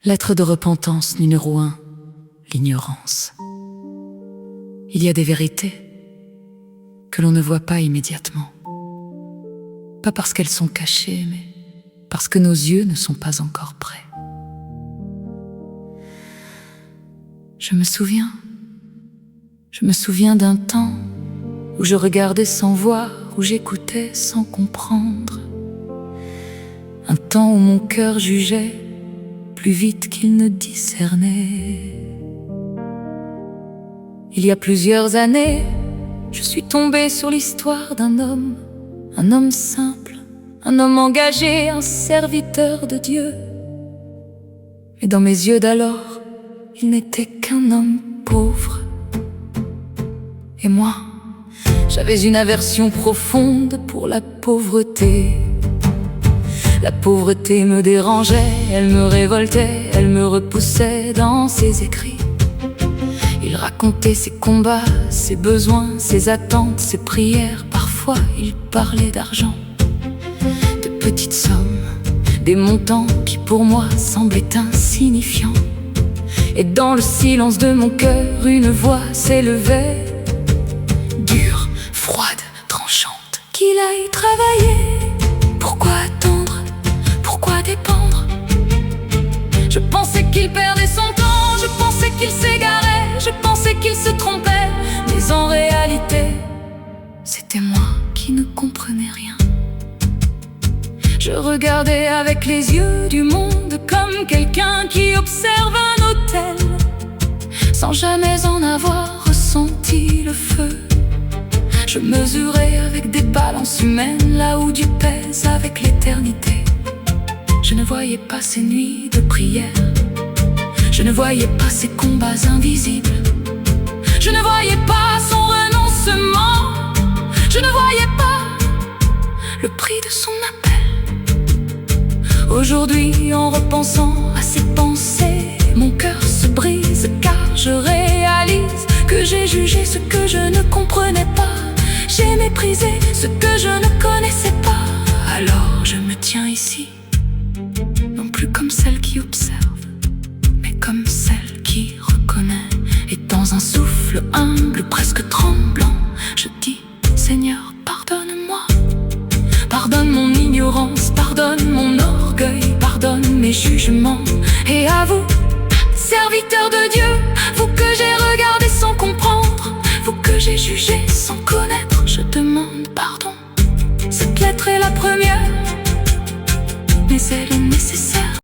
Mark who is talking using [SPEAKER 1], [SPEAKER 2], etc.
[SPEAKER 1] Lettre de repentance numéro 1, l'ignorance. Il y a des vérités que l'on ne voit pas immédiatement. Pas parce qu'elles sont cachées, mais parce que nos yeux ne sont pas encore prêts. Je me souviens d'un temps où je regardais sans voir, où j'écoutais sans comprendre. Un temps où mon cœur jugeait plus vite qu'il ne discernait. Il y a plusieurs années, je suis tombée sur l'histoire d'un homme, un homme simple, un homme engagé, un serviteur de Dieu. Mais dans mes yeux d'alors, il n'était qu'un homme pauvre. Et moi, j'avais une aversion profonde pour la pauvreté. La pauvreté me dérangeait, elle me révoltait, elle me repoussait dans ses écrits. Il racontait ses combats, ses besoins, ses attentes, ses prières. Parfois, il parlait d'argent, de petites sommes, des montants qui pour moi semblaient insignifiants. Et dans le silence de mon cœur, une voix s'élevait, dure, froide, tranchante. Qu'il aille travailler, pourquoi attendre, pourquoi dépendre? Je pensais qu'il perdait son temps, je pensais qu'il s'égarait, je pensais qu'il se trompait. Mais en réalité, c'était moi qui ne comprenais rien. Je regardais avec les yeux du monde comme quelqu'un qui observe un hôtel, sans jamais en avoir ressenti le feu. Je mesurais avec des balances humaines là où Dieu pèse avec l'éternité. Je ne voyais pas ces nuits de prière, je ne voyais pas ces combats invisibles, je ne voyais pas son renoncement, je ne voyais pas le prix de son appel. Aujourd'hui, en repensant à ces pensées, mon cœur se brise car je réalise que j'ai jugé ce que je ne comprenais pas. J'ai méprisé ce que je ne connaissais pas. Alors je me tiens ici, non plus comme celle qui observe, mais comme celle qui reconnaît. Et dans un souffle humble, presque tremblant, je dis: Seigneur, pardonne-moi. Pardonne mon ignorance, pardonne mon orgueil, pardonne mes jugements. Et à vous, serviteurs de Dieu, vous que j'ai regardé sans comprendre, vous que j'ai jugé sans connaître, je demande pardon. Cette lettre est la première, mais elle est nécessaire.